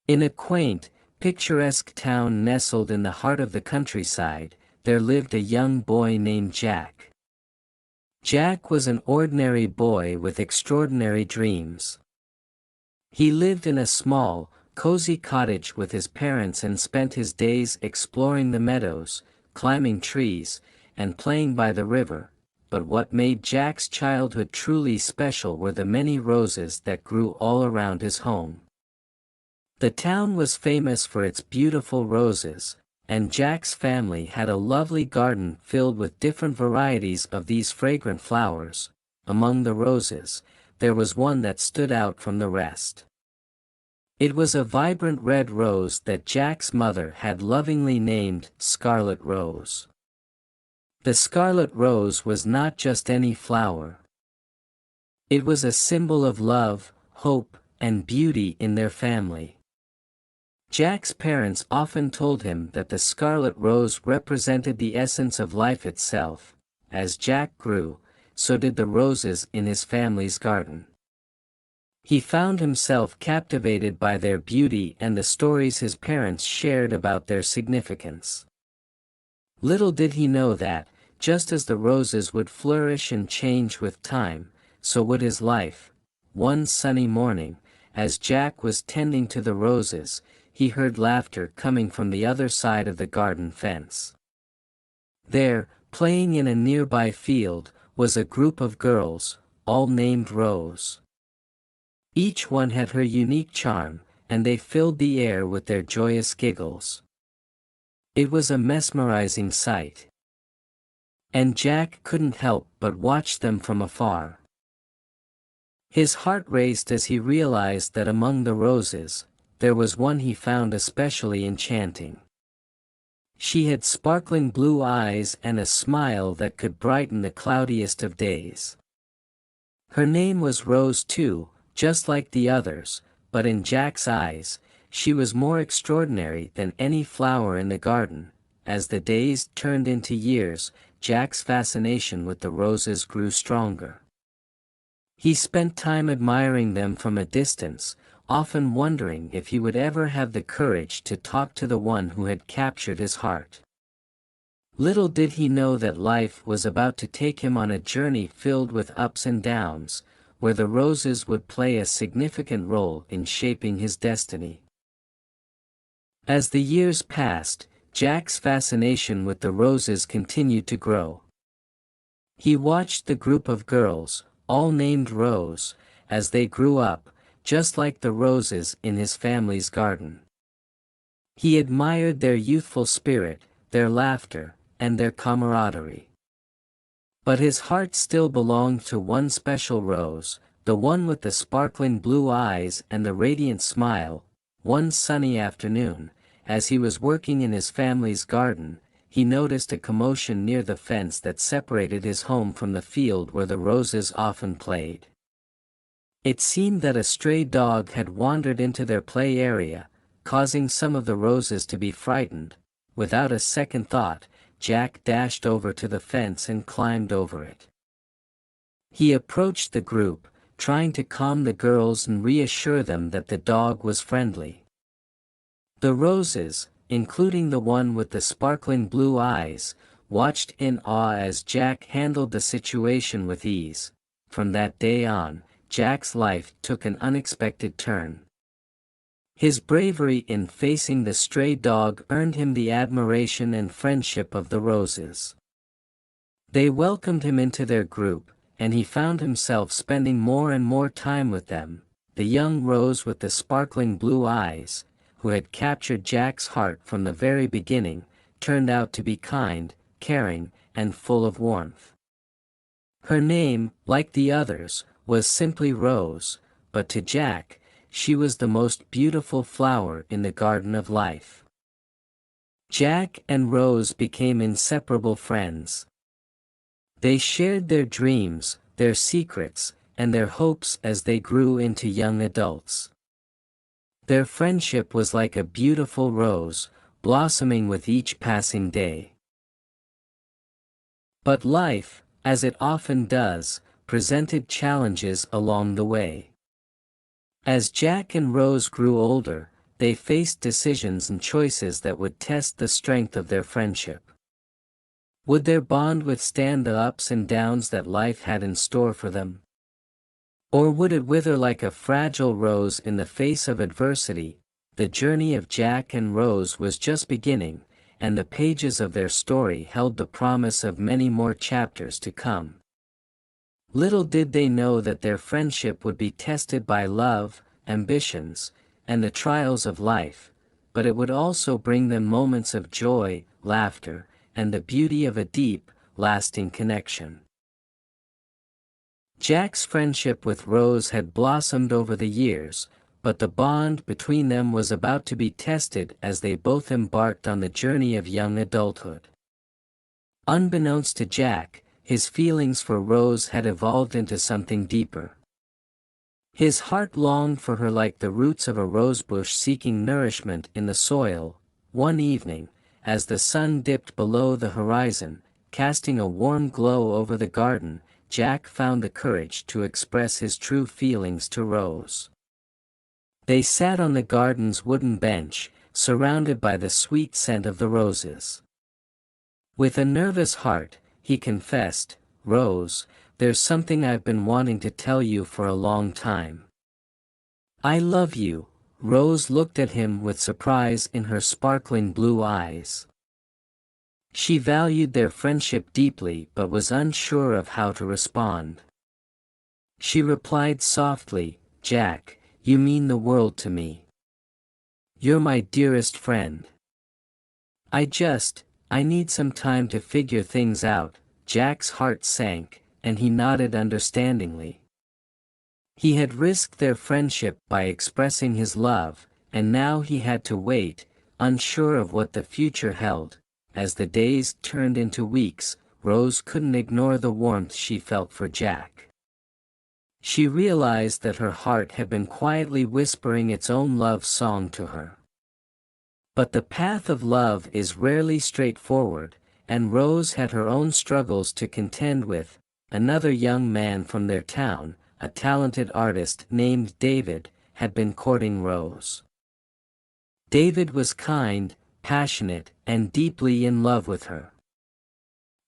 In a quaint, picturesque town nestled in the heart of the countryside, there lived a young boy named Jack. Jack was an ordinary boy with extraordinary dreams. He lived in a small, cozy cottage with his parents and spent his days exploring the meadows, climbing trees, and playing by the river. But what made Jack's childhood truly special were the many roses that grew all around his home. The town was famous for its beautiful roses, and Jack's family had a lovely garden filled with different varieties of these fragrant flowers. Among the roses, there was one that stood out from the rest. It was a vibrant red rose that Jack's mother had lovingly named Scarlet Rose. The scarlet rose was not just any flower. It was a symbol of love, hope, and beauty in their family. Jack's parents often told him that the scarlet rose represented the essence of life itself. As Jack grew, so did the roses in his family's garden. He found himself captivated by their beauty and the stories his parents shared about their significance. Little did he know that, just as the roses would flourish and change with time, so would his life. One sunny morning, as Jack was tending to the roses, he heard laughter coming from the other side of the garden fence. There, playing in a nearby field, was a group of girls, all named Rose. Each one had her unique charm, and they filled the air with their joyous giggles. It was a mesmerizing sight. And Jack couldn't help but watch them from afar. His heart raced as he realized that among the roses, there was one he found especially enchanting. She had sparkling blue eyes and a smile that could brighten the cloudiest of days. Her name was Rose too, just like the others, but in Jack's eyes, she was more extraordinary than any flower in the garden. As the days turned into years, Jack's fascination with the roses grew stronger. He spent time admiring them from a distance, often wondering if he would ever have the courage to talk to the one who had captured his heart. Little did he know that life was about to take him on a journey filled with ups and downs, where the roses would play a significant role in shaping his destiny. As the years passed, Jack's fascination with the roses continued to grow. He watched the group of girls, all named Rose, as they grew up, just like the roses in his family's garden. He admired their youthful spirit, their laughter, and their camaraderie. But his heart still belonged to one special rose, the one with the sparkling blue eyes and the radiant smile. One sunny afternoon, as he was working in his family's garden, he noticed a commotion near the fence that separated his home from the field where the roses often played. It seemed that a stray dog had wandered into their play area, causing some of the roses to be frightened. Without a second thought, Jack dashed over to the fence and climbed over it. He approached the group, trying to calm the girls and reassure them that the dog was friendly. The roses, including the one with the sparkling blue eyes, watched in awe as Jack handled the situation with ease. From that day on, Jack's life took an unexpected turn. His bravery in facing the stray dog earned him the admiration and friendship of the roses. They welcomed him into their group, and he found himself spending more and more time with them. The young rose with the sparkling blue eyes, who had captured Jack's heart from the very beginning, turned out to be kind, caring, and full of warmth. Her name, like the others, was simply Rose, but to Jack, she was the most beautiful flower in the garden of life. Jack and Rose became inseparable friends. They shared their dreams, their secrets, and their hopes as they grew into young adults. Their friendship was like a beautiful rose, blossoming with each passing day. But life, as it often does, presented challenges along the way. As Jack and Rose grew older, they faced decisions and choices that would test the strength of their friendship. Would their bond withstand the ups and downs that life had in store for them? Or would it wither like a fragile rose in the face of adversity? The journey of Jack and Rose was just beginning, and the pages of their story held the promise of many more chapters to come. Little did they know that their friendship would be tested by love, ambitions, and the trials of life, but it would also bring them moments of joy, laughter, and the beauty of a deep, lasting connection. Jack's friendship with Rose had blossomed over the years, but the bond between them was about to be tested as they both embarked on the journey of young adulthood. Unbeknownst to Jack, his feelings for Rose had evolved into something deeper. His heart longed for her like the roots of a rosebush seeking nourishment in the soil. One evening, as the sun dipped below the horizon, casting a warm glow over the garden, Jack found the courage to express his true feelings to Rose. They sat on the garden's wooden bench, surrounded by the sweet scent of the roses. With a nervous heart, he confessed, "Rose, there's something I've been wanting to tell you for a long time. I love you." Rose looked at him with surprise in her sparkling blue eyes. She valued their friendship deeply but was unsure of how to respond. She replied softly, "Jack, you mean the world to me. You're my dearest friend. I need some time to figure things out." Jack's heart sank, and he nodded understandingly. He had risked their friendship by expressing his love, and now he had to wait, unsure of what the future held. As the days turned into weeks, Rose couldn't ignore the warmth she felt for Jack. She realized that her heart had been quietly whispering its own love song to her. But the path of love is rarely straightforward, and Rose had her own struggles to contend with. Another young man from their town, a talented artist named David, had been courting Rose. David was kind, passionate, and deeply in love with her.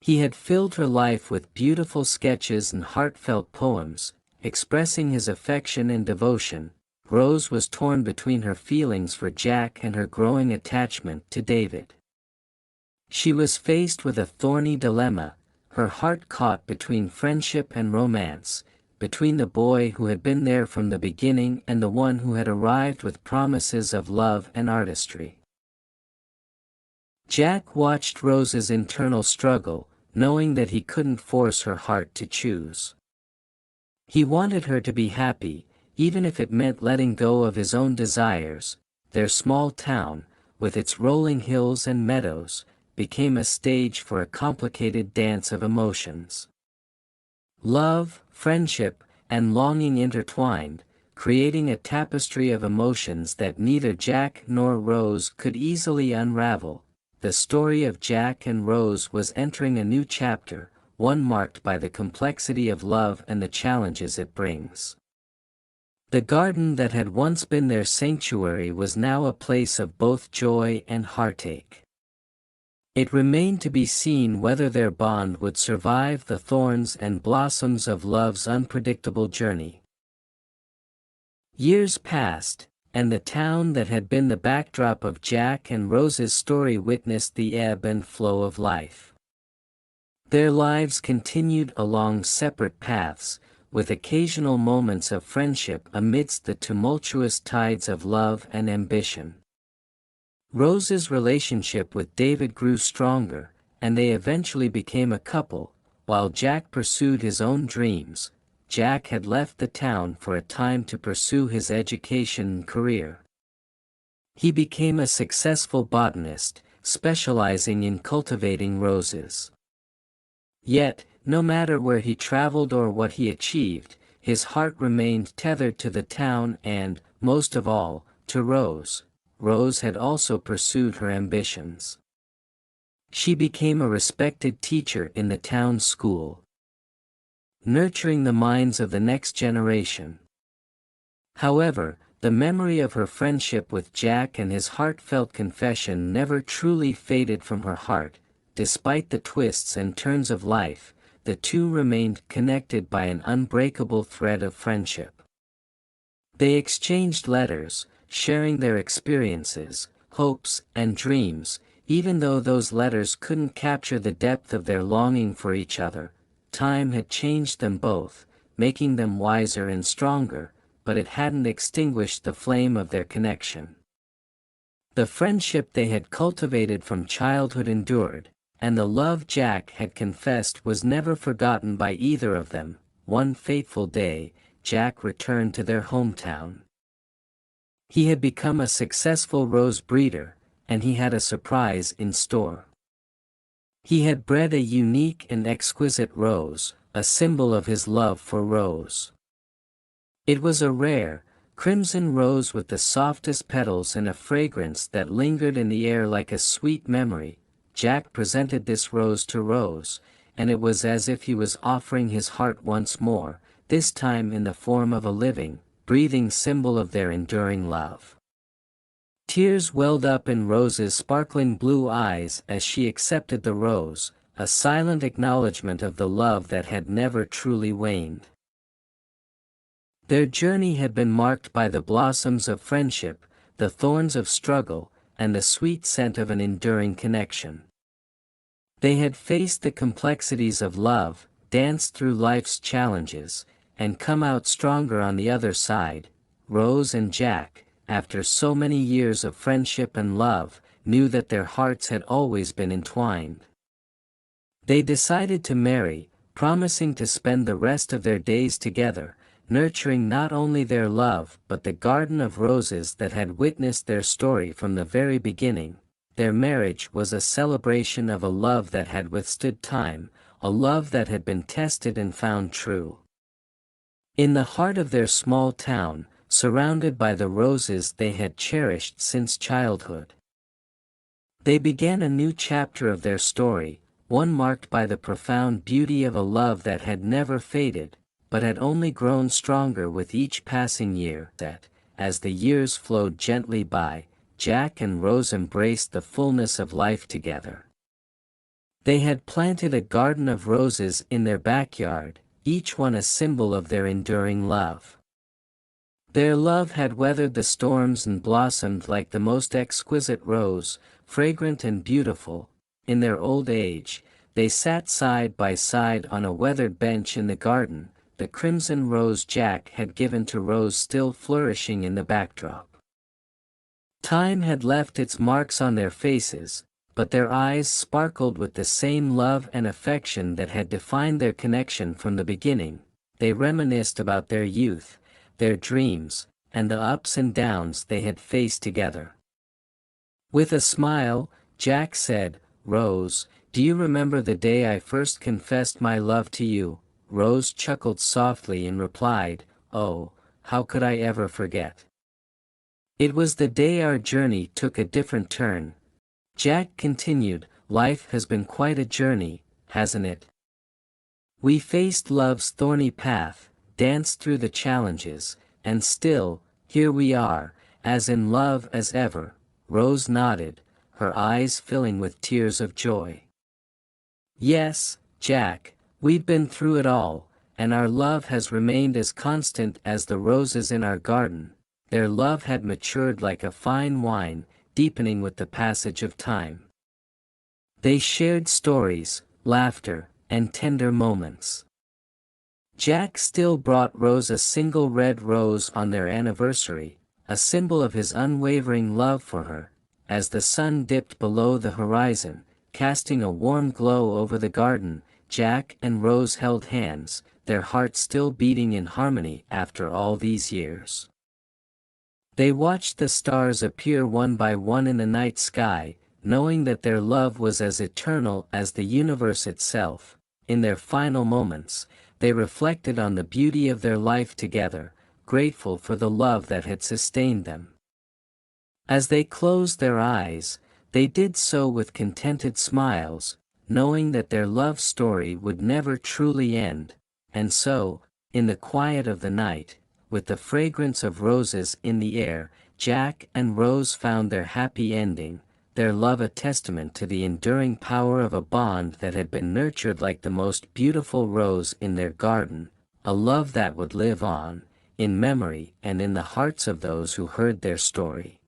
He had filled her life with beautiful sketches and heartfelt poems, expressing his affection and devotion. Rose was torn between her feelings for Jack and her growing attachment to David. She was faced with a thorny dilemma, her heart caught between friendship and romance, between the boy who had been there from the beginning and the one who had arrived with promises of love and artistry. Jack watched Rose's internal struggle, knowing that he couldn't force her heart to choose. He wanted her to be happy, even if it meant letting go of his own desires. Their small town, with its rolling hills and meadows, became a stage for a complicated dance of emotions. Love, friendship, and longing intertwined, creating a tapestry of emotions that neither Jack nor Rose could easily unravel. The story of Jack and Rose was entering a new chapter, one marked by the complexity of love and the challenges it brings. The garden that had once been their sanctuary was now a place of both joy and heartache. It remained to be seen whether their bond would survive the thorns and blossoms of love's unpredictable journey. Years passed, and the town that had been the backdrop of Jack and Rose's story witnessed the ebb and flow of life. Their lives continued along separate paths, with occasional moments of friendship amidst the tumultuous tides of love and ambition. Rose's relationship with David grew stronger, and they eventually became a couple. While Jack pursued his own dreams, Jack had left the town for a time to pursue his education and career. He became a successful botanist, specializing in cultivating roses. Yet, no matter where he traveled or what he achieved, his heart remained tethered to the town and, most of all, to Rose. Rose had also pursued her ambitions. She became a respected teacher in the town school, nurturing the minds of the next generation. However, The memory of her friendship with Jack and his heartfelt confession never truly faded from her heart. Despite the twists and turns of life, the two remained connected by an unbreakable thread of friendship. They exchanged letters, sharing their experiences, hopes, and dreams, even though those letters couldn't capture the depth of their longing for each other. Time had changed them both, making them wiser and stronger, but it hadn't extinguished the flame of their connection. The friendship they had cultivated from childhood endured, and the love Jack had confessed was never forgotten by either of them. One fateful day, Jack returned to their hometown. He had become a successful rose breeder, and he had a surprise in store. He had bred a unique and exquisite rose, a symbol of his love for Rose. It was a rare, crimson rose with the softest petals and a fragrance that lingered in the air like a sweet memory. Jack presented this rose to Rose, and it was as if he was offering his heart once more, this time in the form of a living, breathing symbol of their enduring love. Tears welled up in Rose's sparkling blue eyes as she accepted the rose, a silent acknowledgement of the love that had never truly waned. Their journey had been marked by the blossoms of friendship, the thorns of struggle, and the sweet scent of an enduring connection. They had faced the complexities of love, danced through life's challenges, and come out stronger on the other side. Rose and Jack, after so many years of friendship and love, knew that their hearts had always been entwined. They decided to marry, promising to spend the rest of their days together, nurturing not only their love but the garden of roses that had witnessed their story from the very beginning. Their marriage was a celebration of a love that had withstood time, a love that had been tested and found true. In the heart of their small town, surrounded by the roses they had cherished since childhood, they began a new chapter of their story, one marked by the profound beauty of a love that had never faded, but had only grown stronger with each passing year. That, as the years flowed gently by, Jack and Rose embraced the fullness of life together. They had planted a garden of roses in their backyard, each one a symbol of their enduring love. Their love had weathered the storms and blossomed like the most exquisite rose, fragrant and beautiful. In their old age, they sat side by side on a weathered bench in the garden, the crimson rose Jack had given to Rose still flourishing in the backdrop. Time had left its marks on their faces, but their eyes sparkled with the same love and affection that had defined their connection from the beginning. They reminisced about their youth, their dreams, and the ups and downs they had faced together. With a smile, Jack said, "Rose, do you remember the day I first confessed my love to you?" Rose chuckled softly and replied, "Oh, how could I ever forget? It was the day our journey took a different turn." Jack continued, "Life has been quite a journey, hasn't it? We faced love's thorny path, danced through the challenges, and still, here we are, as in love as ever." Rose nodded, her eyes filling with tears of joy. "Yes, Jack, we've been through it all, and our love has remained as constant as the roses in our garden." Their love had matured like a fine wine, deepening with the passage of time. They shared stories, laughter, and tender moments. Jack still brought Rose a single red rose on their anniversary, a symbol of his unwavering love for her. As the sun dipped below the horizon, casting a warm glow over the garden, Jack and Rose held hands, their hearts still beating in harmony after all these years. They watched the stars appear one by one in the night sky, knowing that their love was as eternal as the universe itself. In their final moments, they reflected on the beauty of their life together, grateful for the love that had sustained them. As they closed their eyes, they did so with contented smiles, knowing that their love story would never truly end. And so, in the quiet of the night, with the fragrance of roses in the air, Jack and Rose found their happy ending, their love a testament to the enduring power of a bond that had been nurtured like the most beautiful rose in their garden, a love that would live on, in memory and in the hearts of those who heard their story.